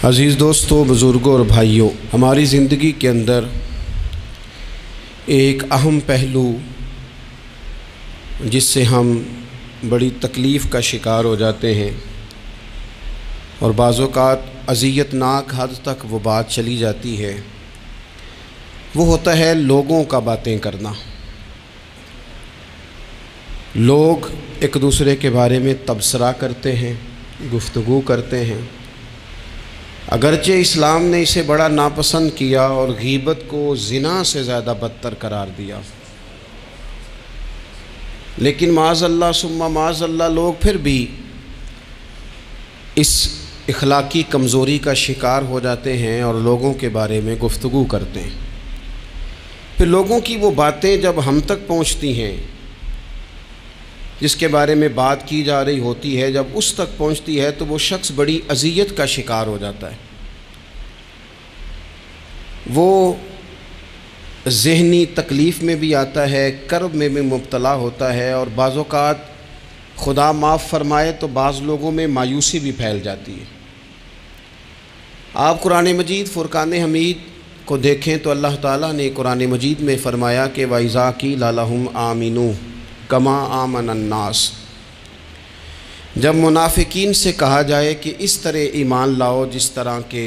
عزیز دوستوں، بزرگوں اور بھائیوں، ہماری زندگی کے اندر ایک اہم پہلو جس سے ہم بڑی تکلیف کا شکار ہو جاتے ہیں اور بعض اوقات اذیت ناک حد تک وہ بات چلی جاتی ہے، وہ ہوتا ہے لوگوں کا باتیں کرنا۔ لوگ ایک دوسرے کے بارے میں تبصرہ کرتے ہیں، گفتگو کرتے ہیں۔ اگرچہ اسلام نے اسے بڑا ناپسند کیا اور غیبت کو زنا سے زیادہ بدتر قرار دیا، لیکن معاذ اللہ ثم معاذ اللہ لوگ پھر بھی اس اخلاقی کمزوری کا شکار ہو جاتے ہیں اور لوگوں کے بارے میں گفتگو کرتے ہیں۔ پھر لوگوں کی وہ باتیں جب ہم تک پہنچتی ہیں، جس کے بارے میں بات کی جا رہی ہوتی ہے، جب اس تک پہنچتی ہے تو وہ شخص بڑی اذیت کا شکار ہو جاتا ہے۔ وہ ذہنی تکلیف میں بھی آتا ہے، کرب میں بھی مبتلا ہوتا ہے، اور بعض اوقات خدا معاف فرمائے تو بعض لوگوں میں مایوسی بھی پھیل جاتی ہے۔ آپ قرآن مجید فرقان حمید کو دیکھیں تو اللہ تعالیٰ نے قرآن مجید میں فرمایا کہ وَإِذَا قِيلَ لَهُمْ آمِنُوا كَمَا آمَنَ النَّاسُ، جب منافقین سے کہا جائے کہ اس طرح ایمان لاؤ جس طرح کے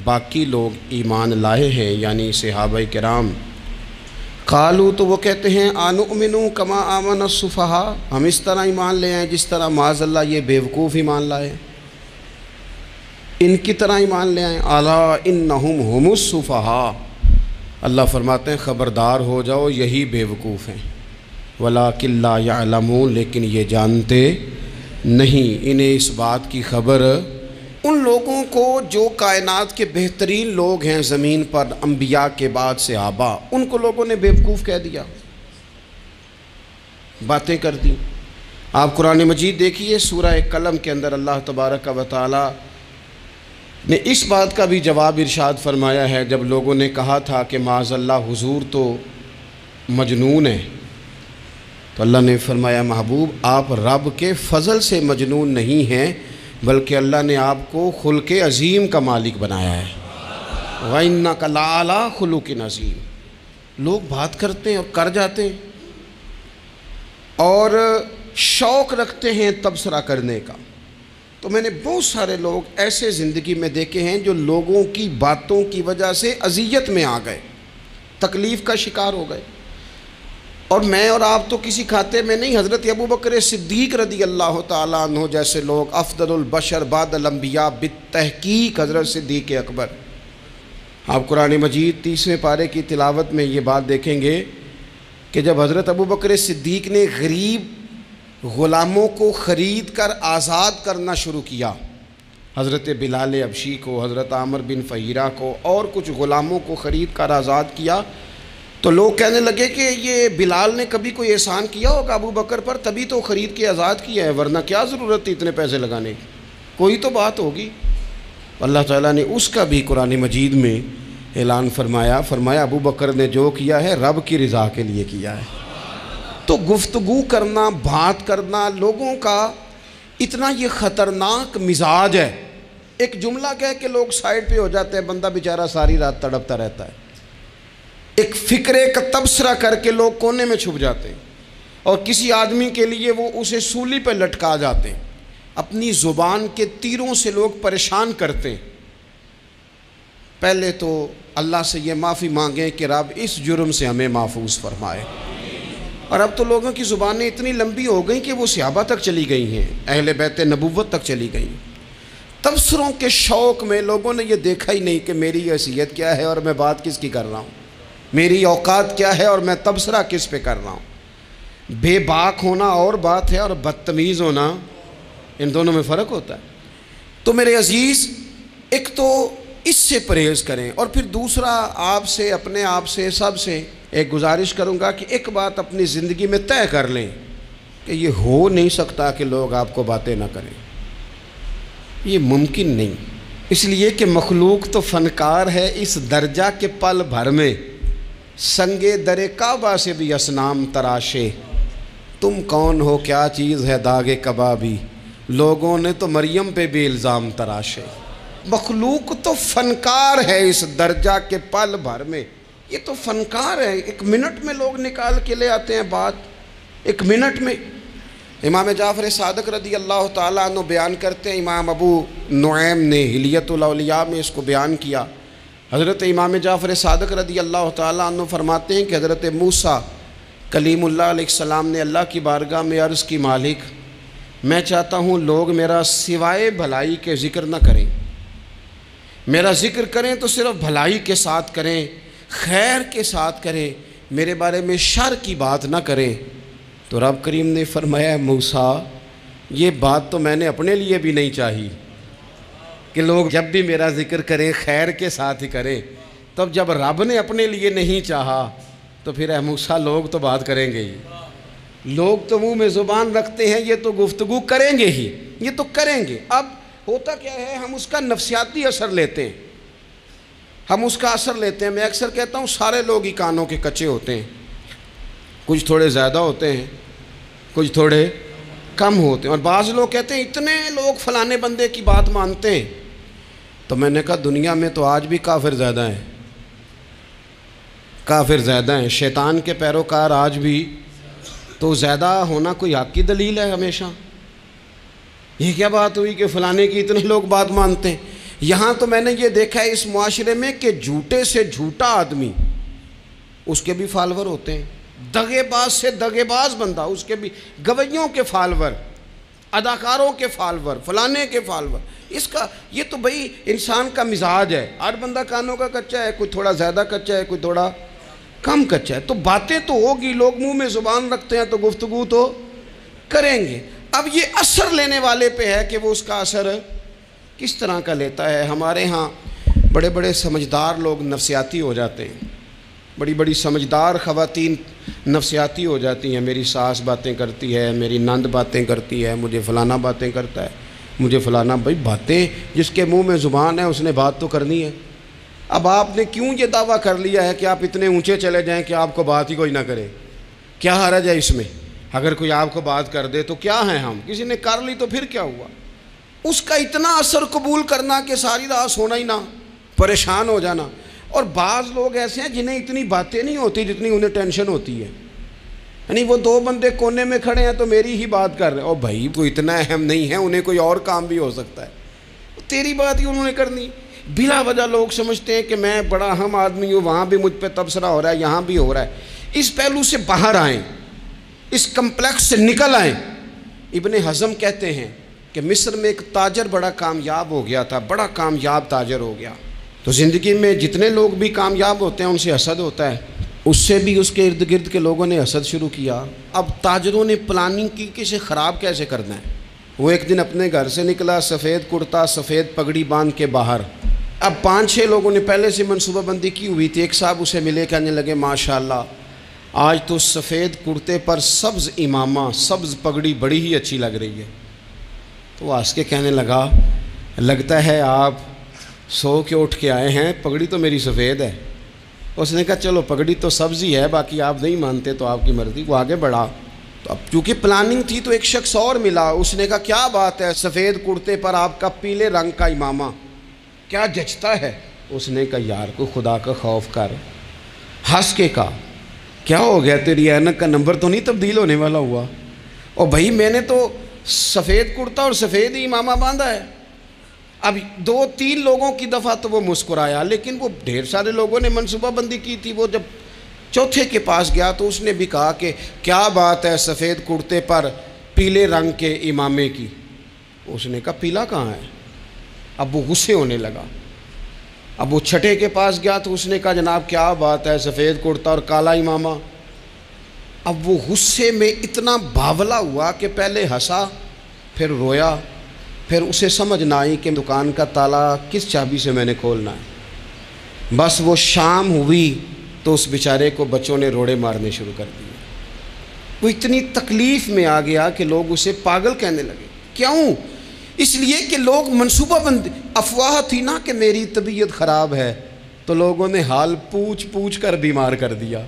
باقی لوگ ایمان لائے ہیں، یعنی صحابہ کرام، قالوا تو وہ کہتے ہیں آنؤمنوا کما آمن السفہاء، ہم اس طرح ایمان لے آئیں جس طرح معاذ اللہ یہ بیوقوف ایمان لائے، ان کی طرح ایمان لے آئیں۔ الا انہم هم السفہاء، اللہ فرماتے ہیں خبردار ہو جاؤ یہی بیوقوف ہیں، ولکن لا یعلمون، لیکن یہ جانتے نہیں، انہیں اس بات کی خبر۔ ان لوگوں کو جو کائنات کے بہترین لوگ ہیں زمین پر، انبیاء کے بعد صحابہ، ان کو لوگوں نے بیوقوف کہہ دیا، باتیں کر دی۔ آپ قرآن مجید دیکھیے سورہ قلم کے اندر اللہ تبارک و تعالی نے اس بات کا بھی جواب ارشاد فرمایا ہے، جب لوگوں نے کہا تھا کہ معاذ اللہ حضور تو مجنون ہے، تو اللہ نے فرمایا محبوب آپ رب کے فضل سے مجنون نہیں ہیں، بلکہ اللہ نے آپ کو خلق عظیم کا مالک بنایا ہے۔ وَإِنَّكَ لَعَلَىٰ خُلُقٍ عَظِيمٍ، لوگ بات کرتے ہیں اور کر جاتے ہیں اور شوق رکھتے ہیں تبصرہ کرنے کا۔ تو میں نے بہت سارے لوگ ایسے زندگی میں دیکھے ہیں جو لوگوں کی باتوں کی وجہ سے اذیت میں آ گئے، تکلیف کا شکار ہو گئے۔ اور میں اور آپ تو کسی کھاتے میں نہیں، حضرت ابوبکر صدیق رضی اللہ تعالیٰ عنہ جیسے لوگ، افضل البشر بعد الانبیاء بالتحقیق حضرت صدیق اکبر۔ آپ قرآن مجید 30ویں پارے کی تلاوت میں یہ بات دیکھیں گے کہ جب حضرت ابوبکر صدیق نے غریب غلاموں کو خرید کر آزاد کرنا شروع کیا، حضرت بلال حبشی کو، حضرت عامر بن فہیرہ کو اور کچھ غلاموں کو خرید کر آزاد کیا، تو لوگ کہنے لگے کہ یہ بلال نے کبھی کوئی احسان کیا ہوگا ابو بکر پر، تبھی تو خرید کے آزاد کیا ہے، ورنہ کیا ضرورت تھی اتنے پیسے لگانے کی، کوئی تو بات ہوگی۔ اللہ تعالیٰ نے اس کا بھی قرآن مجید میں اعلان فرمایا ابو بکر نے جو کیا ہے رب کی رضا کے لیے کیا ہے۔ تو گفتگو کرنا، بات کرنا، لوگوں کا اتنا یہ خطرناک مزاج ہے، ایک جملہ کہہ کہ لوگ سائڈ پہ ہو جاتے ہیں، بندہ بیچارہ ساری رات تڑپتا رہتا ہے، ایک فکرے کا تبصرہ کر کے لوگ کونے میں چھپ جاتے ہیں، اور کسی آدمی کے لیے وہ اسے سولی پہ لٹکا جاتے ہیں، اپنی زبان کے تیروں سے لوگ پریشان کرتے ہیں۔ پہلے تو اللہ سے یہ معافی مانگیں کہ رب اس جرم سے ہمیں محفوظ فرمائے۔ اور اب تو لوگوں کی زبانیں اتنی لمبی ہو گئیں کہ وہ صحابہ تک چلی گئی ہیں، اہل بیت نبوت تک چلی گئی ہیں۔ تبصروں کے شوق میں لوگوں نے یہ دیکھا ہی نہیں کہ میری حیثیت کیا ہے اور میں بات کس کی کر رہا ہوں، میری اوقات کیا ہے اور میں تبصرہ کس پہ کر رہا ہوں۔ بے باک ہونا اور بات ہے اور بدتمیز ہونا، ان دونوں میں فرق ہوتا ہے۔ تو میرے عزیز، ایک تو اس سے پرہیز کریں، اور پھر دوسرا آپ سے، اپنے آپ سے، سب سے ایک گزارش کروں گا کہ ایک بات اپنی زندگی میں طے کر لیں کہ یہ ہو نہیں سکتا کہ لوگ آپ کو باتیں نہ کریں، یہ ممکن نہیں، اس لیے کہ مخلوق تو فنکار ہے اس درجہ کے پل بھر میں سنگے در کعبہ سے بھی اصنام تراشے، تم کون ہو کیا چیز ہے داغ کبابی، لوگوں نے تو مریم پہ بھی الزام تراشے۔ مخلوق تو فنکار ہے اس درجہ کے پل بھر میں، یہ تو فنکار ہے، ایک منٹ میں لوگ نکال کے لے آتے ہیں بات، ایک منٹ میں۔ امام جعفر صادق رضی اللہ تعالیٰ عنہ بیان کرتے ہیں، امام ابو نعیم نے حلیۃ الاولیاء میں اس کو بیان کیا۔ حضرت امام جعفر صادق رضی اللہ تعالیٰ عنہ فرماتے ہیں کہ حضرت موسیٰ کلیم اللہ علیہ السلام نے اللہ کی بارگاہ میں عرض کی، مالک میں چاہتا ہوں لوگ میرا سوائے بھلائی کے ذکر نہ کریں، میرا ذکر کریں تو صرف بھلائی کے ساتھ کریں، خیر کے ساتھ کریں، میرے بارے میں شر کی بات نہ کریں۔ تو رب کریم نے فرمایا، موسیٰ یہ بات تو میں نے اپنے لیے بھی نہیں چاہی کہ لوگ جب بھی میرا ذکر کریں خیر کے ساتھ ہی کریں، تب جب رب نے اپنے لیے نہیں چاہا تو پھر اے موسیٰ لوگ تو بات کریں گے ہی، لوگ تو منہ میں زبان رکھتے ہیں، یہ تو گفتگو کریں گے ہی، یہ تو کریں گے۔ اب ہوتا کیا ہے، ہم اس کا نفسیاتی اثر لیتے ہیں، ہم اس کا اثر لیتے ہیں۔ میں اکثر کہتا ہوں سارے لوگ ہی کانوں کے کچے ہوتے ہیں، کچھ تھوڑے زیادہ ہوتے ہیں، کچھ تھوڑے کم ہوتے ہیں، اور بعض لوگ کہتے ہیں اتنے لوگ فلانے بندے کی بات مانتے ہیں۔ تو میں نے کہا دنیا میں تو آج بھی کافر زیادہ ہیں، کافر زیادہ ہیں، شیطان کے پیروکار آج بھی، تو زیادہ ہونا کوئی حق کی دلیل ہے ہمیشہ؟ یہ کیا بات ہوئی کہ فلانے کی اتنے لوگ بات مانتے ہیں؟ یہاں تو میں نے یہ دیکھا ہے اس معاشرے میں کہ جھوٹے سے جھوٹا آدمی، اس کے بھی فالور ہوتے ہیں، دغے باز سے دغے باز بندہ، اس کے بھی گویوں کے فالور، اداکاروں کے فالور، فلانے کے فالور۔ اس کا یہ تو بھئی انسان کا مزاج ہے، ہر بندہ کانوں کا کچا ہے، کوئی تھوڑا زیادہ کچا ہے، کوئی تھوڑا کم کچا ہے، تو باتیں تو ہوگی، لوگ منہ میں زبان رکھتے ہیں تو گفتگو تو کریں گے۔ اب یہ اثر لینے والے پہ ہے کہ وہ اس کا اثر کس طرح کا لیتا ہے۔ ہمارے ہاں بڑے بڑے سمجھدار لوگ نفسیاتی ہو جاتے ہیں، بڑی بڑی سمجھدار خواتین نفسیاتی ہو جاتی ہیں، میری ساس باتیں کرتی ہے، میری نند باتیں کرتی ہے، مجھے فلانا باتیں کرتا ہے، مجھے فلانا۔ بھائی باتیں، جس کے منہ میں زبان ہے اس نے بات تو کرنی ہے۔ اب آپ نے کیوں یہ دعویٰ کر لیا ہے کہ آپ اتنے اونچے چلے جائیں کہ آپ کو بات ہی کوئی نہ کرے؟ کیا حرج ہے اس میں؟ اگر کوئی آپ کو بات کر دے تو کیا ہیں ہم؟ کسی نے کر لی تو پھر کیا ہوا؟ اس کا اتنا اثر قبول کرنا کہ ساری رات سونا ہی نہ، پریشان ہو جانا۔ اور بعض لوگ ایسے ہیں جنہیں اتنی باتیں نہیں ہوتی جتنی انہیں ٹینشن ہوتی ہے، یعنی وہ دو بندے کونے میں کھڑے ہیں تو میری ہی بات کر رہے ہیں، اور بھائی وہ اتنا اہم نہیں ہے، انہیں کوئی اور کام بھی ہو سکتا ہے، تیری بات ہی انہوں نے کرنی۔ بلا وجہ لوگ سمجھتے ہیں کہ میں بڑا اہم آدمی ہوں، وہاں بھی مجھ پہ تبصرہ ہو رہا ہے، یہاں بھی ہو رہا ہے۔ اس پہلو سے باہر آئیں، اس کمپلیکس سے نکل آئیں۔ ابن حزم کہتے ہیں کہ مصر میں ایک تاجر بڑا کامیاب ہو گیا تھا، بڑا کامیاب تاجر ہو گیا، تو زندگی میں جتنے لوگ بھی کامیاب ہوتے ہیں ان سے حسد ہوتا ہے، اس سے بھی اس کے ارد گرد کے لوگوں نے حسد شروع کیا۔ اب تاجروں نے پلاننگ کی کہ اسے خراب کیسے کرنا ہے۔ وہ ایک دن اپنے گھر سے نکلا، سفید کرتا سفید پگڑی باندھ کے باہر۔ اب 5-6 لوگوں نے پہلے سے منصوبہ بندی کی ہوئی تھی۔ ایک صاحب اسے ملے، کہنے لگے ماشاءاللہ آج تو سفید کرتے پر سبز امامہ، سبز پگڑی بڑی ہی اچھی لگ رہی ہے۔ تو وہ ہنس کے کہنے لگا، لگتا ہے آپ سو کے اٹھ کے آئے ہیں، پگڑی تو میری سفید ہے۔ اس نے کہا چلو پگڑی تو سبزی ہے، باقی آپ نہیں مانتے تو آپ کی مرضی۔ وہ آگے بڑھا، تو اب چونکہ پلاننگ تھی تو ایک شخص اور ملا، اس نے کہا کیا بات ہے، سفید کرتے پر آپ کا پیلے رنگ کا امامہ کیا جچتا ہے۔ اس نے کہا یار کو خدا کا خوف کر، ہنس کے کہا کیا ہو گیا، تیری اینک کا نمبر تو نہیں تبدیل ہونے والا ہوا؟ اور بھائی میں نے تو سفید کرتا اور سفید ہی امامہ باندھا ہے۔ اب 2-3 لوگوں کی دفعہ تو وہ مسکرایا، لیکن وہ ڈھیر سارے لوگوں نے منصوبہ بندی کی تھی۔ وہ جب چوتھے کے پاس گیا تو اس نے بھی کہا کہ کیا بات ہے سفید کرتے پر پیلے رنگ کے امامے کی۔ اس نے کہا پیلا کہاں ہے؟ اب وہ غصے ہونے لگا۔ اب وہ چھٹے کے پاس گیا تو اس نے کہا جناب کیا بات ہے سفید کرتا اور کالا امامہ۔ اب وہ غصے میں اتنا باولا ہوا کہ پہلے ہنسا پھر رویا، پھر اسے سمجھ نہ آئی کہ دکان کا تالا کس چابی سے میں نے کھولنا ہے۔ بس وہ شام ہوئی تو اس بیچارے کو بچوں نے روڑے مارنے شروع کر دیے۔ وہ اتنی تکلیف میں آ گیا کہ لوگ اسے پاگل کہنے لگے۔ کیوں؟ اس لیے کہ لوگ منصوبہ بندی، افواہ تھی نا کہ میری طبیعت خراب ہے، تو لوگوں نے حال پوچھ پوچھ کر بیمار کر دیا۔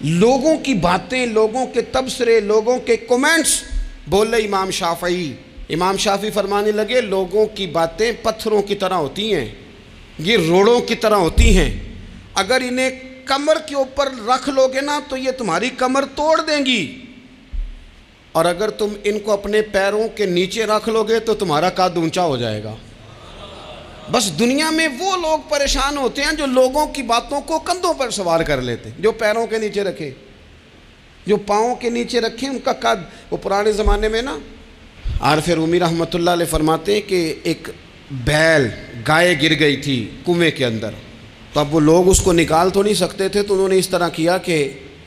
لوگوں کی باتیں، لوگوں کے تبصرے، لوگوں کے کومنٹس، بولے امام شافعی امام شافعی فرمانے لگے لوگوں کی باتیں پتھروں کی طرح ہوتی ہیں، یہ روڑوں کی طرح ہوتی ہیں، اگر انہیں کمر کے اوپر رکھ لو گے نا تو یہ تمہاری کمر توڑ دیں گی، اور اگر تم ان کو اپنے پیروں کے نیچے رکھ لو گے تو تمہارا قد اونچا ہو جائے گا۔ بس دنیا میں وہ لوگ پریشان ہوتے ہیں جو لوگوں کی باتوں کو کندھوں پر سوار کر لیتے ہیں، جو پیروں کے نیچے رکھے، جو پاؤں کے نیچے رکھے ان کا قد۔ وہ پرانے زمانے میں نا عارف رومی رحمۃ اللہ علیہ فرماتے ہیں کہ ایک بیل گائے گر گئی تھی کنویں کے اندر، تو اب وہ لوگ اس کو نکال تو نہیں سکتے تھے، تو انہوں نے اس طرح کیا کہ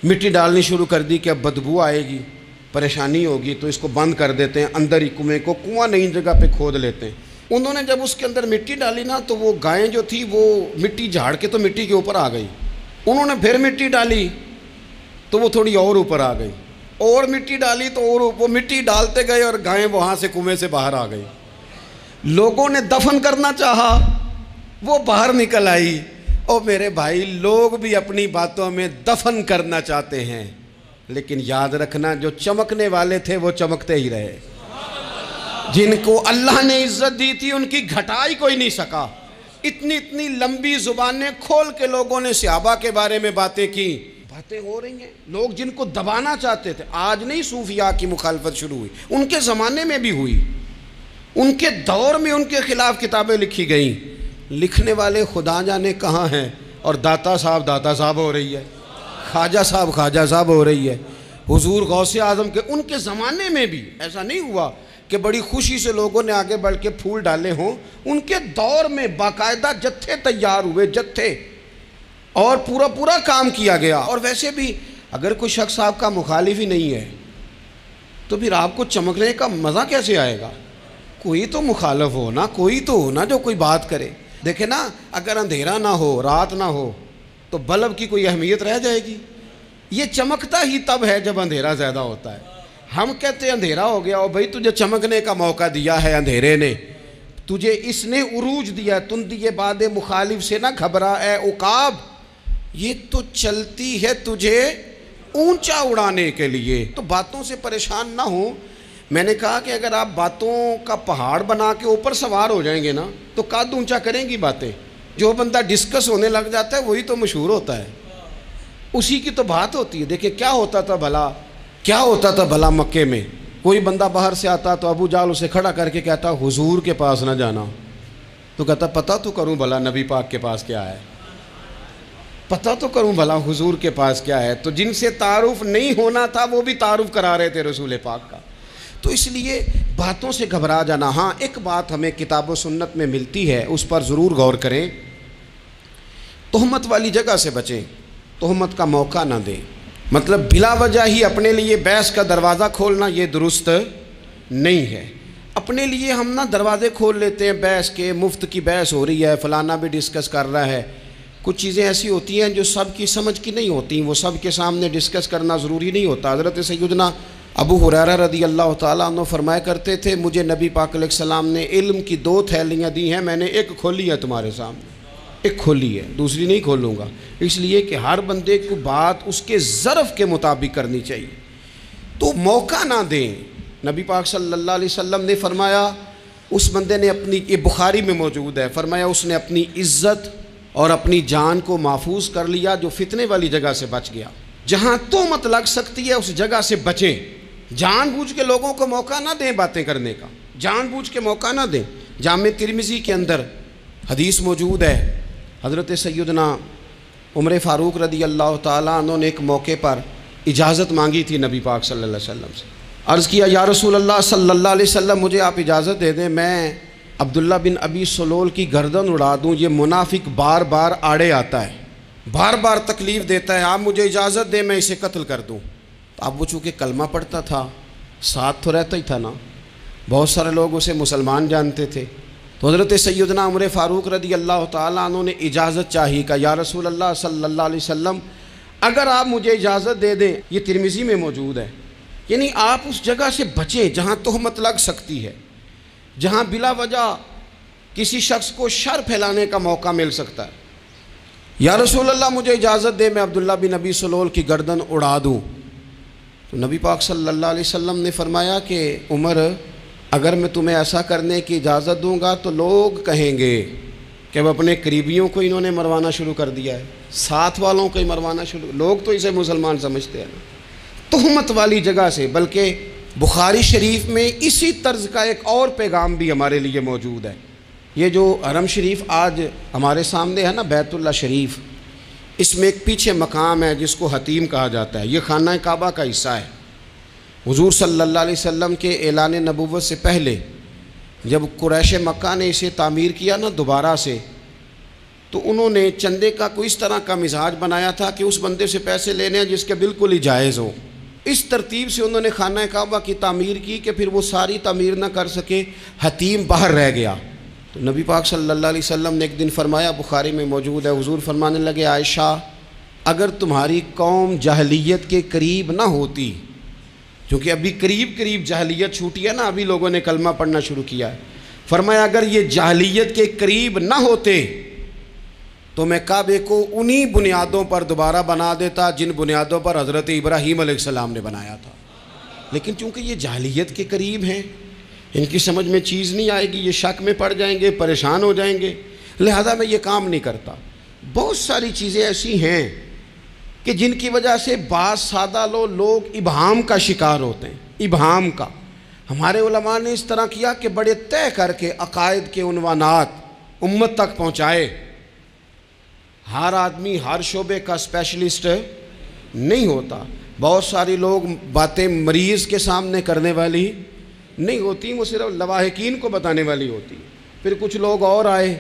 مٹی ڈالنی شروع کر دی کہ اب بدبو آئے گی، پریشانی ہوگی، تو اس کو بند کر دیتے ہیں، اندر ہی کنویں کو کنواں نئی جگہ پہ کھود لیتے ہیں۔ انہوں نے جب اس کے اندر مٹی ڈالی نا تو وہ گائیں جو تھی وہ مٹی جھاڑ کے تو مٹی کے اوپر آ گئی، انہوں نے پھر مٹی ڈالی تو وہ تھوڑی اور اوپر آ گئی، اور مٹی ڈالی تو اور وہ مٹی ڈالتے گئے اور گائیں وہاں سے کنویں سے باہر آ گئی۔ لوگوں نے دفن کرنا چاہا، وہ باہر نکل آئی۔ اور میرے بھائی لوگ بھی اپنی باتوں میں دفن کرنا چاہتے ہیں، لیکن یاد رکھنا جو چمکنے والے تھے وہ چمکتے ہی رہے، جن کو اللہ نے عزت دی تھی ان کی گھٹائی کوئی نہیں سکا۔ اتنی اتنی لمبی زبانیں کھول کے لوگوں نے صحابہ کے بارے میں باتیں کی، باتیں ہو رہی ہیں، لوگ جن کو دبانا چاہتے تھے۔ آج نہیں صوفیاء کی مخالفت شروع ہوئی، ان کے زمانے میں بھی ہوئی، ان کے دور میں ان کے خلاف کتابیں لکھی گئیں، لکھنے والے خدا جانے کہاں ہیں، اور داتا صاحب ہو رہی ہے، خواجہ صاحب ہو رہی ہے۔ حضور غوث اعظم کے ان کے زمانے میں بھی ایسا نہیں ہوا کہ بڑی خوشی سے لوگوں نے آگے بڑھ کے پھول ڈالے ہوں، ان کے دور میں باقاعدہ جتھے تیار ہوئے، جتھے، اور پورا کام کیا گیا۔ اور ویسے بھی اگر کوئی شخص آپ کا مخالف ہی نہیں ہے تو پھر آپ کو چمکنے کا مزہ کیسے آئے گا؟ کوئی تو مخالف ہو نا، کوئی تو ہو نا جو کوئی بات کرے۔ دیکھیں نا، اگر اندھیرا نہ ہو، رات نہ ہو تو بلب کی کوئی اہمیت رہ جائے گی؟ یہ چمکتا ہی تب ہے جب اندھیرا زیادہ ہوتا ہے۔ ہم کہتے ہیں اندھیرا ہو گیا، اور بھائی تجھے چمکنے کا موقع دیا ہے اندھیرے نے، تجھے اس نے عروج دیا، تندی باد مخالف سے نہ گھبرا اے عقاب، یہ تو چلتی ہے تجھے اونچا اڑانے کے لیے، تو باتوں سے پریشان نہ ہو۔ میں نے کہا کہ اگر آپ باتوں کا پہاڑ بنا کے اوپر سوار ہو جائیں گے نا تو قد اونچا کریں گی باتیں۔ جو بندہ ڈسکس ہونے لگ جاتا ہے وہی تو مشہور ہوتا ہے، اسی کی تو بات ہوتی ہے۔ دیکھیں کیا ہوتا تھا بھلا مکے میں، کوئی بندہ باہر سے آتا تو ابو جال اسے کھڑا کر کے کہتا حضور کے پاس نہ جانا، تو کہتا پتہ تو کروں بھلا نبی پاک کے پاس کیا ہے، پتہ تو کروں بھلا حضور کے پاس کیا ہے۔ تو جن سے تعارف نہیں ہونا تھا وہ بھی تعارف کرا رہے تھے رسول پاک کا۔ تو اس لیے باتوں سے گھبرا جانا۔ ہاں ایک بات ہمیں کتاب و سنت میں ملتی ہے، اس پر ضرور غور کریں، تہمت والی جگہ سے بچیں، تہمت کا موقع نہ دیں۔ مطلب بلا وجہ ہی اپنے لیے بحث کا دروازہ کھولنا یہ درست نہیں ہے۔ اپنے لیے ہم نہ دروازے کھول لیتے ہیں بحث کے، مفت کی بحث ہو رہی ہے، فلانا بھی ڈسکس کر رہا ہے۔ کچھ چیزیں ایسی ہوتی ہیں جو سب کی سمجھ کی نہیں ہوتی، وہ سب کے سامنے ڈسکس کرنا ضروری نہیں ہوتا۔ حضرت سیدنا ابو ہریرہ رضی اللہ تعالیٰ عنہ فرمایا کرتے تھے مجھے نبی پاک علیہ السلام نے علم کی 2 تھیلیاں دی ہیں، میں نے ایک کھولی ہے تمہارے سامنے، ایک کھولی ہے، دوسری نہیں کھولوں گا، اس لیے کہ ہر بندے کو بات اس کے ظرف کے مطابق کرنی چاہیے۔ تو موقع نہ دیں۔ نبی پاک صلی اللہ علیہ وسلم نے فرمایا اس بندے نے اپنی، یہ بخاری میں موجود ہے، فرمایا اس نے اپنی عزت اور اپنی جان کو محفوظ کر لیا جو فتنے والی جگہ سے بچ گیا۔ جہاں تہمت لگ سکتی ہے اس جگہ سے بچیں، جان بوجھ کے لوگوں کو موقع نہ دیں باتیں کرنے کا، جان بوجھ کے موقع نہ دیں۔ جامع ترمذی کے اندر حدیث موجود ہے، حضرت سیدنا عمر فاروق رضی اللہ تعالیٰ عنہ نے ایک موقع پر اجازت مانگی تھی نبی پاک صلی اللہ علیہ وسلم سے، عرض کیا یا رسول اللہ صلی اللہ علیہ وسلم مجھے آپ اجازت دے دیں، میں عبداللہ بن ابی سلول کی گردن اڑا دوں، یہ منافق بار بار آڑے آتا ہے، بار بار تکلیف دیتا ہے، آپ مجھے اجازت دیں میں اسے قتل کر دوں۔ تو اب وہ چونکہ کلمہ پڑھتا تھا، ساتھ تو رہتا ہی تھا نا، بہت سارے لوگ اسے مسلمان جانتے تھے، تو حضرت سیدنا عمر فاروق رضی اللہ تعالیٰ عنہ نے اجازت چاہی کہ یا رسول اللہ صلی اللہ علیہ وسلم اگر آپ مجھے اجازت دے دیں، یہ ترمذی میں موجود ہے، یعنی آپ اس جگہ سے بچیں جہاں تہمت لگ سکتی ہے، جہاں بلا وجہ کسی شخص کو شر پھیلانے کا موقع مل سکتا ہے۔ یا رسول اللہ مجھے اجازت دے میں عبداللہ بن ابی سلول کی گردن اڑا دوں، تو نبی پاک صلی اللہ علیہ وسلم نے فرمایا کہ عمر اگر میں تمہیں ایسا کرنے کی اجازت دوں گا تو لوگ کہیں گے کہ اب اپنے قریبیوں کو انہوں نے مروانا شروع کر دیا ہے، ساتھ والوں کو ہی مروانا شروع، لوگ تو اسے مسلمان سمجھتے ہیں نا، تہمت والی جگہ سے۔ بلکہ بخاری شریف میں اسی طرز کا ایک اور پیغام بھی ہمارے لیے موجود ہے۔ یہ جو حرم شریف آج ہمارے سامنے ہے نا، بیت اللہ شریف، اس میں ایک پیچھے مقام ہے جس کو حتیم کہا جاتا ہے، یہ خانہ کعبہ کا حصہ ہے۔ حضور صلی اللہ علیہ وسلم کے اعلان نبوت سے پہلے جب قریش مکہ نے اسے تعمیر کیا نا دوبارہ سے، تو انہوں نے چندے کا کوئی اس طرح کا مزاج بنایا تھا کہ اس بندے سے پیسے لینے ہیں جس کے بالکل ہی جائز ہو۔ اس ترتیب سے انہوں نے خانہ کعبہ کی تعمیر کی کہ پھر وہ ساری تعمیر نہ کر سکے، حتیم باہر رہ گیا۔ تو نبی پاک صلی اللہ علیہ وسلم نے ایک دن فرمایا، بخاری میں موجود ہے، حضور فرمانے لگے، عائشہ اگر تمہاری قوم جاہلیت کے قریب نہ ہوتی، کیونکہ ابھی قریب جاہلیت چھوٹی ہے نا، ابھی لوگوں نے کلمہ پڑھنا شروع کیا ہے، فرمایا اگر یہ جاہلیت کے قریب نہ ہوتے تو میں کعبے کو انہی بنیادوں پر دوبارہ بنا دیتا جن بنیادوں پر حضرت ابراہیم علیہ السلام نے بنایا تھا۔ لیکن چونکہ یہ جاہلیت کے قریب ہیں، ان کی سمجھ میں چیز نہیں آئے گی، یہ شک میں پڑ جائیں گے، پریشان ہو جائیں گے، لہذا میں یہ کام نہیں کرتا۔ بہت ساری چیزیں ایسی ہیں کہ جن کی وجہ سے بعض سادہ لوگ ابہام کا شکار ہوتے ہیں، ابہام کا۔ ہمارے علماء نے اس طرح کیا کہ بڑے طے کر کے عقائد کے عنوانات امت تک پہنچائے۔ ہر آدمی ہر شعبے کا اسپیشلسٹ نہیں ہوتا، بہت ساری لوگ باتیں مریض کے سامنے کرنے والی نہیں ہوتی، وہ صرف لواحقین کو بتانے والی ہوتی۔ پھر کچھ لوگ اور آئے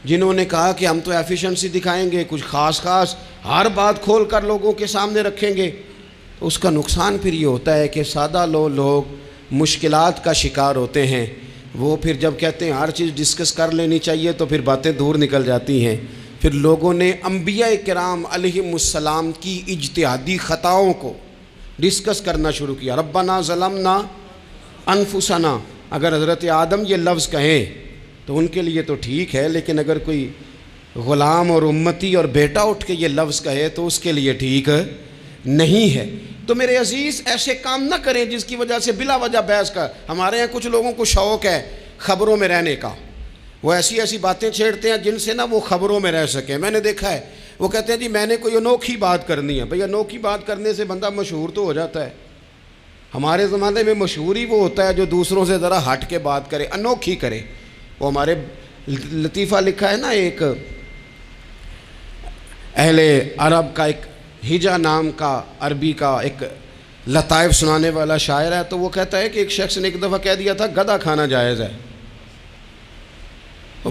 جنہوں نے کہا کہ ہم تو ایفیشنسی دکھائیں گے، کچھ خاص ہر بات کھول کر لوگوں کے سامنے رکھیں گے، تو اس کا نقصان پھر یہ ہوتا ہے کہ سادہ لوگ مشکلات کا شکار ہوتے ہیں۔ وہ پھر جب کہتے ہیں ہر چیز ڈسکس کر لینی چاہیے تو پھر باتیں دور نکل جاتی ہیں۔ پھر لوگوں نے انبیاء کرام علیہم السلام کی اجتہادی خطاؤں کو ڈسکس کرنا شروع کیا۔ ربنا ظلمنا انفسنا، اگر حضرت آدم یہ لفظ کہیں تو ان کے لیے تو ٹھیک ہے، لیکن اگر کوئی غلام اور امتی اور بیٹا اٹھ کے یہ لفظ کہے تو اس کے لیے ٹھیک نہیں ہے۔ تو میرے عزیز ایسے کام نہ کریں جس کی وجہ سے بلا وجہ بحث کا۔ ہمارے یہاں کچھ لوگوں کو شوق ہے خبروں میں رہنے کا، وہ ایسی باتیں چھیڑتے ہیں جن سے نا وہ خبروں میں رہ سکیں۔ میں نے دیکھا ہے وہ کہتے ہیں جی میں نے کوئی انوکھی بات کرنی ہے۔ بھئی انوکھی بات کرنے سے بندہ مشہور تو ہو جاتا ہے۔ ہمارے زمانے میں مشہور ہی وہ ہوتا ہے جو دوسروں سے ذرا ہٹ کے بات کرے، انوکھی کرے۔ وہ ہمارے لطیفہ لکھا ہے نا، ایک اہل عرب کا ایک ہجا نام کا عربی کا ایک لطائف سنانے والا شاعر ہے، تو وہ کہتا ہے کہ ایک شخص نے ایک دفعہ کہہ دیا تھا گدھا کھانا جائز ہے۔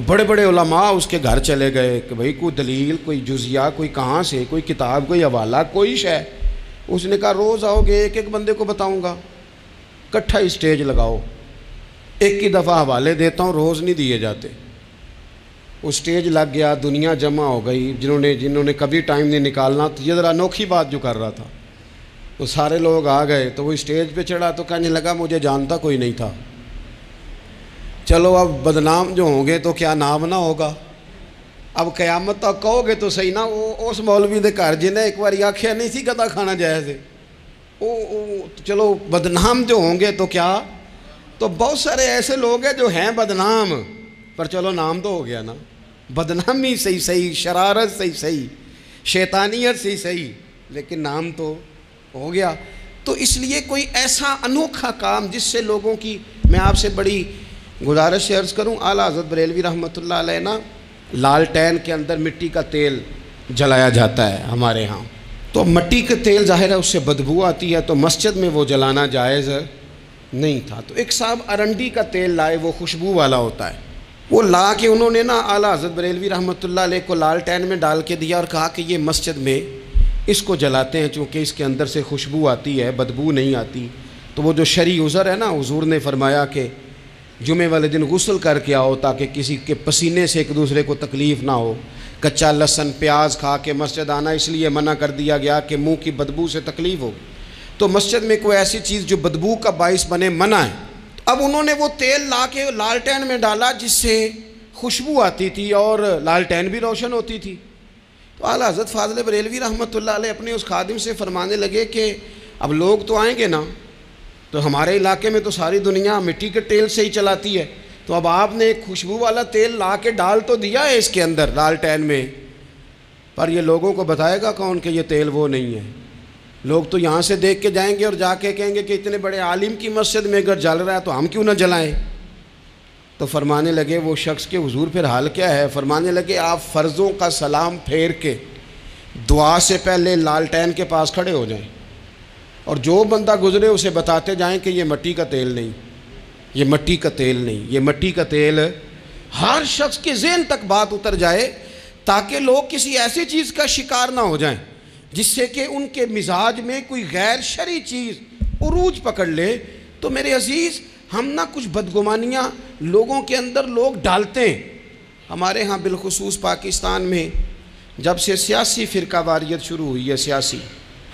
بڑے بڑے علماء اس کے گھر چلے گئے کہ بھئی کوئی دلیل، کوئی جزیہ، کوئی کہاں سے، کوئی کتاب، کوئی حوالہ، کوئی شے۔ اس نے کہا روز آؤ گے ایک ایک بندے کو بتاؤں گا، کٹھا اسٹیج لگاؤ، ایک ہی دفعہ حوالے دیتا ہوں، روز نہیں دیے جاتے۔ وہ اسٹیج لگ گیا، دنیا جمع ہو گئی، جنہوں نے کبھی ٹائم نہیں نکالنا، تو یہ ذرا انوکھی بات جو کر رہا تھا، تو سارے لوگ آ گئے۔ تو وہ اسٹیج پہ چڑھا تو کہنے لگا مجھے جانتا کوئی نہیں تھا، چلو اب بدنام جو ہوں گے تو کیا نام نہ ہوگا، اب قیامت تک کہو گے تو صحیح نا۔ وہ اس مولوی دے گھر جنہیں ایک بار آکھیا نہیں سی گدھا کھانا جائز ہے، چلو بدنام جو ہوں گے تو کیا۔ تو بہت سارے ایسے لوگ ہیں جو ہیں بدنام، پر چلو نام تو ہو گیا نا، بدنامی صحیح، شرارت صحیح، شیطانیت صحیح، لیکن نام تو ہو گیا۔ تو اس لیے کوئی ایسا انوکھا کام جس سے لوگوں کی، میں آپ سے بڑی گزارش سے عرض کروں، اعلیٰ حضرت بریلوی رحمۃ اللہ علیہ نا، لالٹین کے اندر مٹی کا تیل جلایا جاتا ہے ہمارے ہاں، تو مٹی کا تیل ظاہر ہے اس سے بدبو آتی ہے، تو مسجد میں وہ جلانا جائز نہیں تھا۔ تو ایک صاحب ارنڈی کا تیل لائے، وہ خوشبو والا ہوتا ہے، وہ لا کے انہوں نے نا اعلیٰ حضرت بریلوی رحمۃ اللہ علیہ کو لالٹین میں ڈال کے دیا اور کہا کہ یہ مسجد میں اس کو جلاتے ہیں چونکہ اس کے اندر سے خوشبو آتی ہے، بدبو نہیں آتی۔ تو وہ جو شرعی عذر ہے نا، حضور نے فرمایا کہ جمعے والے دن غسل کر کے آؤ تاکہ کسی کے پسینے سے ایک دوسرے کو تکلیف نہ ہو۔ کچا لہسن پیاز کھا کے مسجد آنا اس لیے منع کر دیا گیا کہ منہ کی بدبو سے تکلیف ہو، تو مسجد میں کوئی ایسی چیز جو بدبو کا باعث بنے منع ہے۔ اب انہوں نے وہ تیل لا کے لالٹین میں ڈالا جس سے خوشبو آتی تھی اور لالٹین بھی روشن ہوتی تھی۔ تو اعلیٰ حضرت فاضل بریلوی رحمۃ اللہ علیہ اپنے اس خادم سے فرمانے لگے کہ اب لوگ تو آئیں گے نا، تو ہمارے علاقے میں تو ساری دنیا مٹی کے تیل سے ہی چلاتی ہے، تو اب آپ نے ایک خوشبو والا تیل لا کے ڈال تو دیا ہے اس کے اندر لالٹین میں، پر یہ لوگوں کو بتائے گا کون کہ یہ تیل وہ نہیں ہے؟ لوگ تو یہاں سے دیکھ کے جائیں گے اور جا کے کہیں گے کہ اتنے بڑے عالم کی مسجد میں اگر جل رہا ہے تو ہم کیوں نہ جلائیں؟ تو فرمانے لگے وہ شخص کے حضور پھر حال کیا ہے؟ فرمانے لگے آپ فرضوں کا سلام پھیر کے دعا سے پہلے لالٹین کے پاس کھڑے ہو جائیں، اور جو بندہ گزرے اسے بتاتے جائیں کہ یہ مٹی کا تیل نہیں، یہ مٹی کا تیل نہیں، یہ مٹی کا تیل۔ ہر شخص کے ذہن تک بات اتر جائے تاکہ لوگ کسی ایسی چیز کا شکار نہ ہو جائیں جس سے کہ ان کے مزاج میں کوئی غیر شرعی چیز عروج پکڑ لے۔ تو میرے عزیز، ہم نہ کچھ بدگمانیاں لوگوں کے اندر لوگ ڈالتے ہیں۔ ہمارے ہاں بالخصوص پاکستان میں جب سے سیاسی فرقہ واریت شروع ہوئی ہے، سیاسی،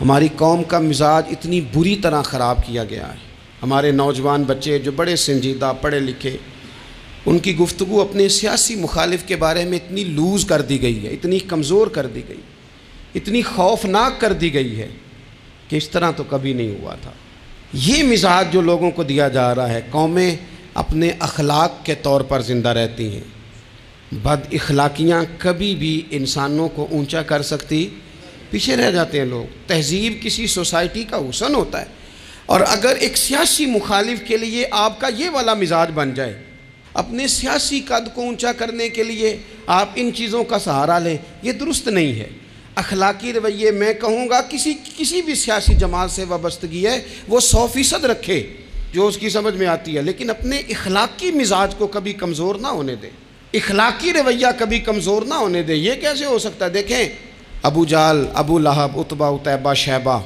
ہماری قوم کا مزاج اتنی بری طرح خراب کیا گیا ہے۔ ہمارے نوجوان بچے جو بڑے سنجیدہ پڑھے لکھے، ان کی گفتگو اپنے سیاسی مخالف کے بارے میں اتنی لوز کر دی گئی ہے، اتنی کمزور کر دی گئی، اتنی خوفناک کر دی گئی ہے کہ اس طرح تو کبھی نہیں ہوا تھا۔ یہ مزاج جو لوگوں کو دیا جا رہا ہے، قومیں اپنے اخلاق کے طور پر زندہ رہتی ہیں۔ بد اخلاقیاں کبھی بھی انسانوں کو اونچا کر سکتی، پیچھے رہ جاتے ہیں لوگ۔ تہذیب کسی سوسائٹی کا حسن ہوتا ہے، اور اگر ایک سیاسی مخالف کے لیے آپ کا یہ والا مزاج بن جائے، اپنے سیاسی قد کو اونچا کرنے کے لیے آپ ان چیزوں کا سہارا لیں، یہ درست نہیں ہے۔ اخلاقی رویے میں کہوں گا کسی بھی سیاسی جماعت سے وابستگی ہے وہ 100% رکھے جو اس کی سمجھ میں آتی ہے، لیکن اپنے اخلاقی مزاج کو کبھی کمزور نہ ہونے دے، اخلاقی رویہ کبھی کمزور نہ ہونے دے۔ یہ کیسے ہو سکتا ہے؟ دیکھیں، ابو جہل، ابو لہب، عتبہ، عتیبہ، شیبہ،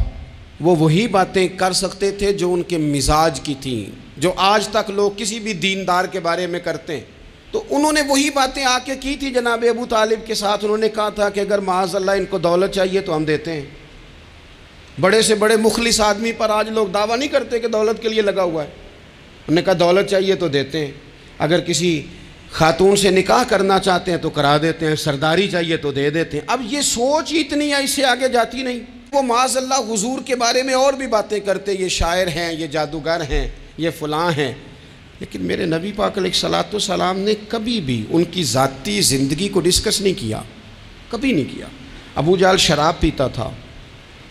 وہ وہی باتیں کر سکتے تھے جو ان کے مزاج کی تھیں، جو آج تک لوگ کسی بھی دیندار کے بارے میں کرتے ہیں۔ تو انہوں نے وہی باتیں آ کے کی تھی جناب ابو طالب کے ساتھ۔ انہوں نے کہا تھا کہ اگر معاذ اللہ ان کو دولت چاہیے تو ہم دیتے ہیں۔ بڑے سے بڑے مخلص آدمی پر آج لوگ دعویٰ نہیں کرتے کہ دولت کے لیے لگا ہوا ہے، انہوں نے کہا دولت چاہیے تو دیتے ہیں، اگر کسی خاتون سے نکاح کرنا چاہتے ہیں تو کرا دیتے ہیں، سرداری چاہیے تو دے دیتے ہیں۔ اب یہ سوچ ہی اتنی ہے، اس سے آگے جاتی نہیں۔ وہ معاذ اللہ حضور کے بارے میں اور بھی باتیں کرتے، یہ شاعر ہیں، یہ جادوگر ہیں، یہ فلاں ہیں، لیکن میرے نبی پاک علیہ الصلوۃ والسلام نے کبھی بھی ان کی ذاتی زندگی کو ڈسکس نہیں کیا، کبھی نہیں کیا۔ ابو جہل شراب پیتا تھا،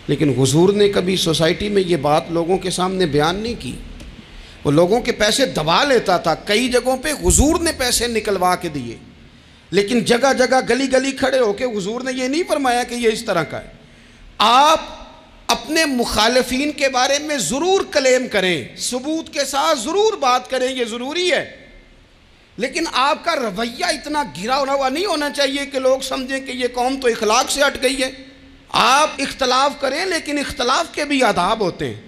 لیکن حضور نے کبھی سوسائٹی میں یہ بات لوگوں کے سامنے بیان نہیں کی۔ وہ لوگوں کے پیسے دبا لیتا تھا، کئی جگہوں پہ حضور نے پیسے نکلوا کے دیے، لیکن جگہ جگہ گلی گلی کھڑے ہو کے حضور نے یہ نہیں فرمایا کہ یہ اس طرح کا ہے۔ آپ اپنے مخالفین کے بارے میں ضرور کلیم کریں، ثبوت کے ساتھ ضرور بات کریں، یہ ضروری ہے، لیکن آپ کا رویہ اتنا گھرا ہوا نہیں ہونا چاہیے کہ لوگ سمجھیں کہ یہ قوم تو اخلاق سے ہٹ گئی ہے۔ آپ اختلاف کریں، لیکن اختلاف کے بھی آداب ہوتے ہیں۔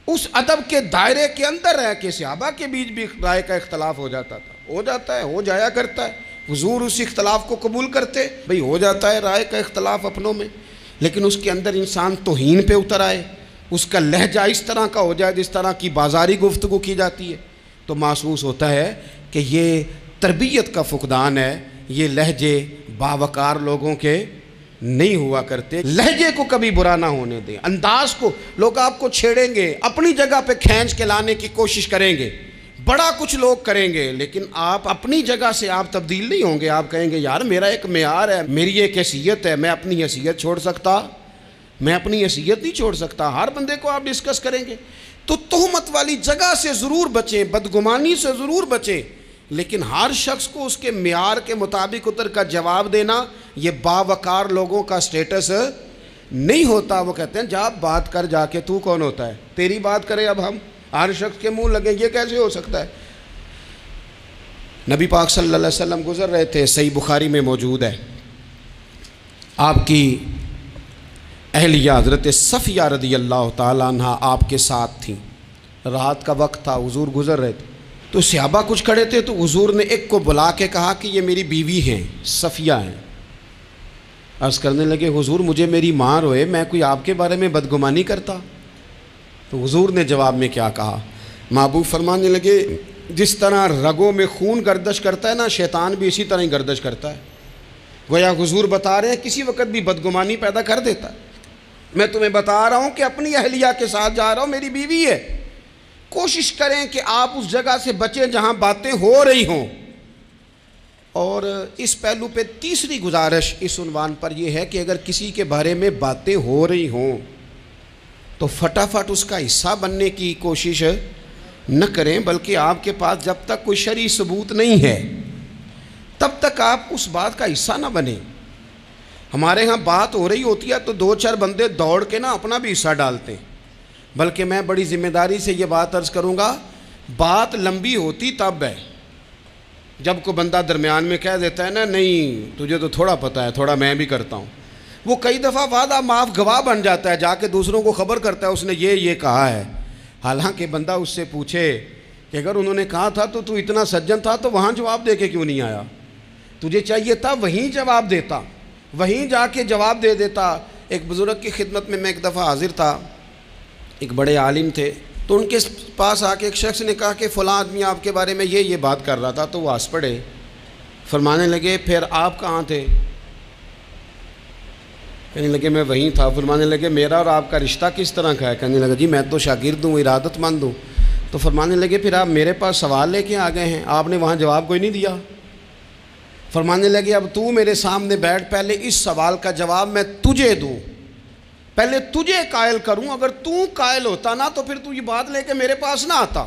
اس ادب کے دائرے کے اندر رہ کے صحابہ کے بیچ بھی رائے کا اختلاف ہو جاتا تھا، ہو جاتا ہے، ہو جایا کرتا ہے۔ حضور اس اختلاف کو قبول کرتے، بھئی ہو جاتا ہے رائے کا اختلاف اپنوں میں، لیکن اس کے اندر انسان توہین پہ اتر آئے، اس کا لہجہ اس طرح کا ہو جائے جس طرح کی بازاری گفتگو کی جاتی ہے، تو محسوس ہوتا ہے کہ یہ تربیت کا فقدان ہے۔ یہ لہجے باوقار لوگوں کے نہیں ہوا کرتے۔ لہجے کو کبھی برا نہ ہونے دیں، انداز کو۔ لوگ آپ کو چھیڑیں گے، اپنی جگہ پہ کھینچ کے لانے کی کوشش کریں گے، بڑا کچھ لوگ کریں گے، لیکن آپ اپنی جگہ سے آپ تبدیل نہیں ہوں گے۔ آپ کہیں گے یار میرا ایک معیار ہے، میری ایک حیثیت ہے، میں اپنی حیثیت چھوڑ سکتا؟ میں اپنی حیثیت نہیں چھوڑ سکتا۔ ہر بندے کو آپ ڈسکس کریں گے، تو تہمت والی جگہ سے ضرور بچیں، بدگمانی سے ضرور بچیں، لیکن ہر شخص کو اس کے معیار کے مطابق اتر کا جواب دینا یہ باوقار لوگوں کا سٹیٹس نہیں ہوتا۔ وہ کہتے ہیں جا بات کر، جا کے تو کون ہوتا ہے تیری بات کرے، اب ہم ہر شخص کے منہ لگیں، یہ کیسے ہو سکتا ہے؟ نبی پاک صلی اللہ علیہ وسلم گزر رہے تھے، صحیح بخاری میں موجود ہے، آپ کی اہلیہ حضرت صفیہ رضی اللہ تعالیٰ عنہ آپ کے ساتھ تھیں۔ رات کا وقت تھا، حضور گزر رہے تھے، تو صحابہ کچھ کھڑے تھے، تو حضور نے ایک کو بلا کے کہا کہ یہ میری بیوی ہیں، صفیہ ہیں۔ عرض کرنے لگے حضور مجھے میری ماں روئے، میں کوئی آپ کے بارے میں بدگمانی کرتا؟ تو حضور نے جواب میں کیا کہا؟ محبوب فرمانے لگے جس طرح رگوں میں خون گردش کرتا ہے نا، شیطان بھی اسی طرح ہی گردش کرتا ہے۔ گویا حضور بتا رہے ہیں کسی وقت بھی بدگمانی پیدا کر دیتا ہے۔ میں تمہیں بتا رہا ہوں کہ اپنی اہلیہ کے ساتھ جا رہا ہوں، میری بیوی ہے، کوشش کریں کہ آپ اس جگہ سے بچیں جہاں باتیں ہو رہی ہوں۔ اور اس پہلو پہ تیسری گزارش اس عنوان پر یہ ہے کہ اگر کسی کے بارے میں باتیں ہو رہی ہوں تو فٹافٹ اس کا حصہ بننے کی کوشش نہ کریں، بلکہ آپ کے پاس جب تک کوئی شرعی ثبوت نہیں ہے تب تک آپ اس بات کا حصہ نہ بنیں۔ ہمارے ہاں بات ہو رہی ہوتی ہے تو دو چار بندے دوڑ کے نا اپنا بھی حصہ ڈالتے ہیں، بلکہ میں بڑی ذمہ داری سے یہ بات عرض کروں گا، بات لمبی ہوتی تب ہے جب کوئی بندہ درمیان میں کہہ دیتا ہے نا نہیں تجھے تو تھوڑا پتہ ہے، تھوڑا میں بھی کرتا ہوں۔ وہ کئی دفعہ وعدہ معاف گواہ بن جاتا ہے، جا کے دوسروں کو خبر کرتا ہے اس نے یہ کہا ہے، حالانکہ بندہ اس سے پوچھے کہ اگر انہوں نے کہا تھا تو اتنا سجن تھا تو وہاں جواب دے کے کیوں نہیں آیا؟ تجھے چاہیے تھا وہیں جواب دیتا، وہیں جا کے جواب دے دیتا۔ ایک بزرگ کی خدمت میں ایک دفعہ حاضر تھا، ایک بڑے عالم تھے، تو ان کے پاس آ کے ایک شخص نے کہا کہ فلاں آدمی آپ کے بارے میں یہ بات کر رہا تھا، تو وہ ہنس پڑے، فرمانے لگے پھر آپ کہاں تھے؟ کہنے لگے میں وہیں تھا۔ فرمانے لگے میرا اور آپ کا رشتہ کس طرح کا ہے؟ کہنے لگا جی میں تو شاگرد ہوں، ارادت مند ہوں۔ تو فرمانے لگے پھر آپ میرے پاس سوال لے کے آ گئے ہیں، آپ نے وہاں جواب کوئی نہیں دیا۔ فرمانے لگے اب تو میرے سامنے بیٹھ، پہلے اس سوال کا جواب میں تجھے دوں، پہلے تجھے قائل کروں، اگر تو قائل ہوتا نا تو پھر تو یہ بات لے کے میرے پاس نہ آتا،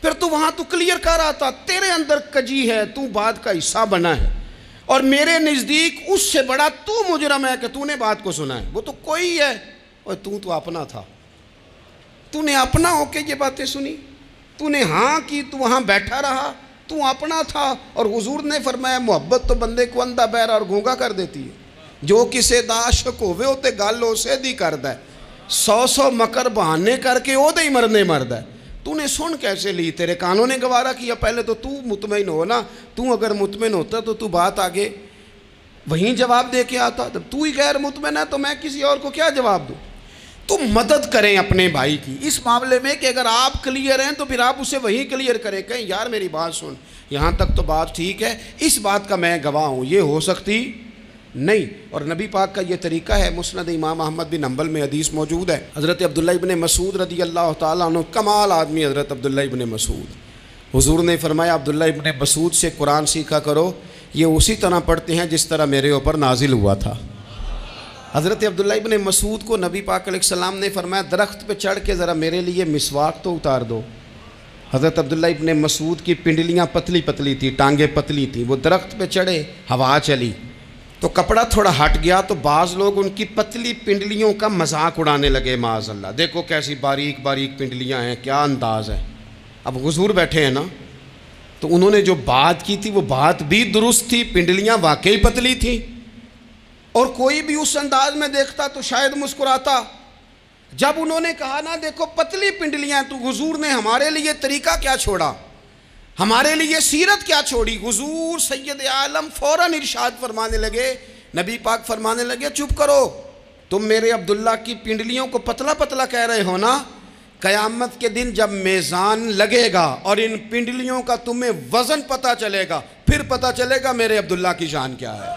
پھر تو وہاں تو کلیئر کر آتا، تیرے اندر کجی ہے، تو بات کا حصہ بنا ہے، اور میرے نزدیک اس سے بڑا تو مجرم ہے کہ تو نے بات کو سنا ہے، وہ تو کوئی ہے، اور تو اپنا تھا، تو نے اپنا ہو کے یہ باتیں سنی، تو نے ہاں کی، تو وہاں بیٹھا رہا، تو اپنا تھا۔ اور حضور نے فرمایا محبت تو بندے کو اندھا بہرا اور گونگا کر دیتی ہے، جو کسے دا عاشق ہوئے ہوتے گل اسے دی کردا ہے، 100 مکر بہانے کر کے او دے ہی مرنے مرد ہے۔ تو نے سن کیسے لی؟ تیرے کانوں نے گوارا کیا؟ پہلے تو مطمئن ہو نا، تو اگر مطمئن ہوتا تو بات آگے وہیں جواب دے کے آتا، جب تو ہی غیر مطمئن ہے تو میں کسی اور کو کیا جواب دوں؟ تو مدد کریں اپنے بھائی کی اس معاملے میں کہ اگر آپ کلیئر ہیں تو پھر آپ اسے وہیں کلیئر کریں، کہیں یار میری بات سن، یہاں تک تو بات ٹھیک ہے، اس بات کا میں گواہ ہوں، یہ ہو سکتی نہیں۔ اور نبی پاک کا یہ طریقہ ہے، مسند امام احمد بن حنبل میں حدیث موجود ہے، حضرت عبداللہ ابن مسعود رضی اللہ تعالیٰ عنہ، کمال آدمی حضرت عبداللہ ابن مسعود، حضور نے فرمایا عبداللہ ابن مسعود سے قرآن سیکھا کرو، یہ اسی طرح پڑھتے ہیں جس طرح میرے اوپر نازل ہوا تھا۔ حضرت عبداللہ ابن مسعود کو نبی پاک علیہ السلام نے فرمایا درخت پہ چڑھ کے ذرا میرے لیے مسواک تو اتار دو۔ حضرت عبداللہ ابن مسعود کی پنڈلیاں پتلی پتلی تھی، ٹانگیں پتلی تھی، وہ درخت پہ چڑھے، ہوا چلی تو کپڑا تھوڑا ہٹ گیا تو بعض لوگ ان کی پتلی پنڈلیوں کا مذاق اڑانے لگے، معاذ اللہ، دیکھو کیسی باریک باریک پنڈلیاں ہیں، کیا انداز ہے۔ اب حضور بیٹھے ہیں نا، تو انہوں نے جو بات کی تھی وہ بات بھی درست تھی، پنڈلیاں واقعی پتلی تھیں، اور کوئی بھی اس انداز میں دیکھتا تو شاید مسکراتا۔ جب انہوں نے کہا نا دیکھو پتلی پنڈلیاں، تو حضور نے ہمارے لیے طریقہ کیا چھوڑا، ہمارے لیے سیرت کیا چھوڑی۔ حضور سید عالم فوراً ارشاد فرمانے لگے، نبی پاک فرمانے لگے چپ کرو، تم میرے عبداللہ کی پنڈلیوں کو پتلا پتلا کہہ رہے ہو نا، قیامت کے دن جب میزان لگے گا اور ان پنڈلیوں کا تمہیں وزن پتہ چلے گا، پھر پتہ چلے گا میرے عبداللہ کی شان کیا ہے۔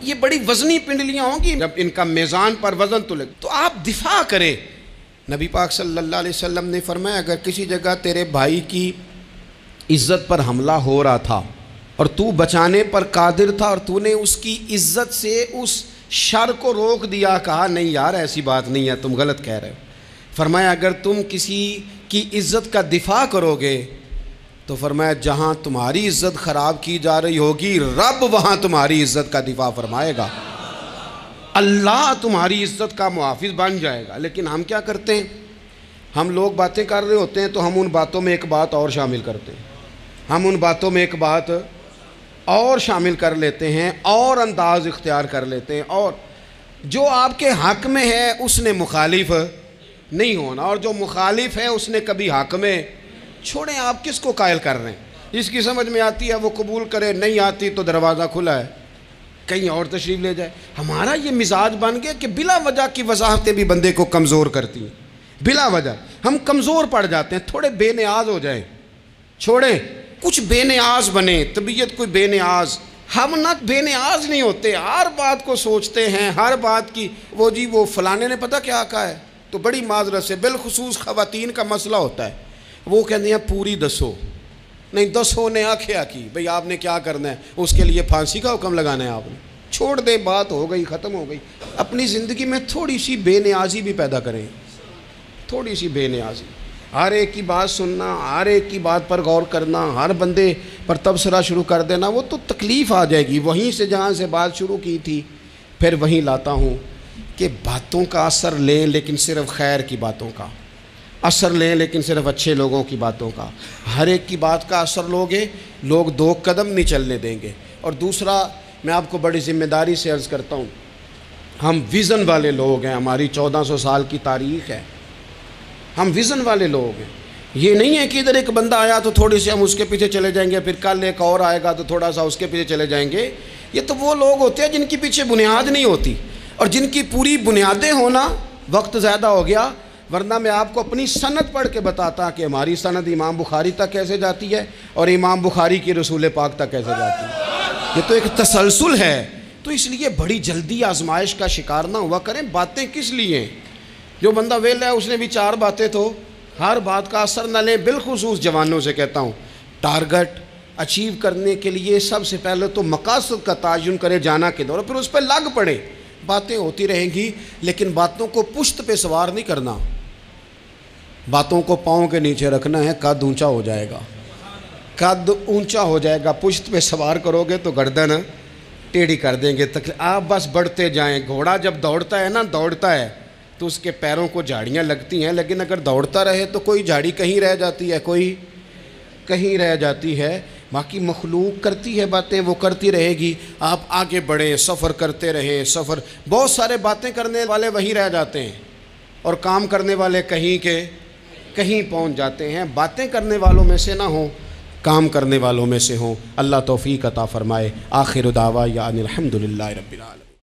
یہ بڑی وزنی پنڈلیاں ہوں گی، جب ان کا میزان پر وزن تو لگے تو آپ دفاع کریں۔ نبی پاک صلی اللہ علیہ وسلم نے فرمایا اگر کسی جگہ تیرے بھائی کی عزت پر حملہ ہو رہا تھا اور تو بچانے پر قادر تھا اور تو نے اس کی عزت سے اس شر کو روک دیا، کہا نہیں یار ایسی بات نہیں ہے، تم غلط کہہ رہے ہو، فرمایا اگر تم کسی کی عزت کا دفاع کرو گے تو فرمایا جہاں تمہاری عزت خراب کی جا رہی ہوگی رب وہاں تمہاری عزت کا دفاع فرمائے گا، اللہ تمہاری عزت کا محافظ بن جائے گا۔ لیکن ہم کیا کرتے ہیں، ہم لوگ باتیں کر رہے ہوتے ہیں تو ہم ان باتوں میں ایک بات اور شامل کرتے ہیں، ہم ان باتوں میں ایک بات اور شامل کر لیتے ہیں اور انداز اختیار کر لیتے ہیں، اور جو آپ کے حق میں ہے اس نے مخالف نہیں ہونا، اور جو مخالف ہے اس نے کبھی حق میں چھوڑیں۔ آپ کس کو قائل کر رہے ہیں؟ جس کی سمجھ میں آتی ہے وہ قبول کرے، نہیں آتی تو دروازہ کھلا ہے، کہیں اور تشریف لے جائے۔ ہمارا یہ مزاج بن گیا کہ بلا وجہ کی وضاحتیں بھی بندے کو کمزور کرتی ہیں، بلا وجہ ہم کمزور پڑ جاتے ہیں، تھوڑے بے نیاز ہو جائیں، چھوڑیں کچھ بے نیاز بنے، طبیعت کوئی بے نیاز، ہم نہ بے نیاز نہیں ہوتے، ہر بات کو سوچتے ہیں، ہر بات کی وہ جی وہ فلانے نے پتہ کیا کہا ہے، تو بڑی معذرت سے بالخصوص خواتین کا مسئلہ ہوتا ہے، وہ کہتے ہیں پوری دسو، نہیں دسو نے آکھیا کی بھئی آپ نے کیا کرنا ہے، اس کے لیے پھانسی کا حکم لگانا ہے آپ نے، چھوڑ دیں، بات ہو گئی، ختم ہو گئی۔ اپنی زندگی میں تھوڑی سی بے نیازی بھی پیدا کریں، تھوڑی سی بے نیازی، ہر ایک کی بات سننا، ہر ایک کی بات پر غور کرنا، ہر بندے پر تبصرہ شروع کر دینا، وہ تو تکلیف آ جائے گی۔ وہیں سے جہاں سے بات شروع کی تھی پھر وہیں لاتا ہوں کہ باتوں کا اثر لیں لیکن صرف خیر کی باتوں کا اثر لیں، لیکن صرف اچھے لوگوں کی باتوں کا۔ ہر ایک کی بات کا اثر لوگے، لوگ دو قدم نہیں چلنے دیں گے۔ اور دوسرا، میں آپ کو بڑی ذمہ داری سے عرض کرتا ہوں، ہم ویژن والے لوگ ہیں، ہماری 1400 سال کی تاریخ ہے، ہم ویژن والے لوگ ہیں۔ یہ نہیں ہے کہ ادھر ایک بندہ آیا تو تھوڑی سی ہم اس کے پیچھے چلے جائیں گے، پھر کل ایک اور آئے گا تو تھوڑا سا اس کے پیچھے چلے جائیں گے۔ یہ تو وہ لوگ ہوتے ہیں جن کے پیچھے بنیاد نہیں ہوتی، اور جن کی پوری بنیادیں ہونا وقت زیادہ ہو گیا، ورنہ میں آپ کو اپنی سند پڑھ کے بتاتا کہ ہماری سند امام بخاری تک کیسے جاتی ہے اور امام بخاری کی رسول پاک تک کیسے جاتی ہے۔ یہ تو ایک تسلسل ہے۔ تو اس لیے بڑی جلدی آزمائش کا شکار نہ ہوا کریں۔ باتیں کس لیے ہیں؟ جو بندہ ویلا ہے اس نے بھی 4 باتیں، تو ہر بات کا اثر نہ لیں۔ بالخصوص جوانوں سے کہتا ہوں، ٹارگٹ اچیو کرنے کے لیے سب سے پہلے تو مقاصد کا تعین کرے، جانا کدھر، اور پھر اس پہ لگ پڑے۔ باتیں ہوتی رہیں گی لیکن باتوں کو پشت پہ سوار نہیں کرنا، باتوں کو پاؤں کے نیچے رکھنا ہے، قد اونچا ہو جائے گا، قد اونچا ہو جائے گا۔ پشت پہ سوار کرو گے تو گردن ٹیڑھی کر دیں گے۔ آپ بس بڑھتے جائیں۔ گھوڑا جب دوڑتا ہے نا، دوڑتا ہے تو اس کے پیروں کو جھاڑیاں لگتی ہیں، لیکن اگر دوڑتا رہے تو کوئی جھاڑی کہیں رہ جاتی ہے، کوئی کہیں رہ جاتی ہے۔ باقی مخلوق کرتی ہے باتیں، وہ کرتی رہے گی۔ آپ آگے بڑھیں، سفر کرتے رہیں۔ سفر بہت سارے باتیں کرنے والے وہیں رہ جاتے ہیں اور کام کرنے والے کہیں کے کہیں پہنچ جاتے ہیں۔ باتیں کرنے والوں میں سے نہ ہوں، کام کرنے والوں میں سے ہوں۔ اللہ توفیق عطا فرمائے۔ آخر دعوانا الحمدللہ رب العالمین۔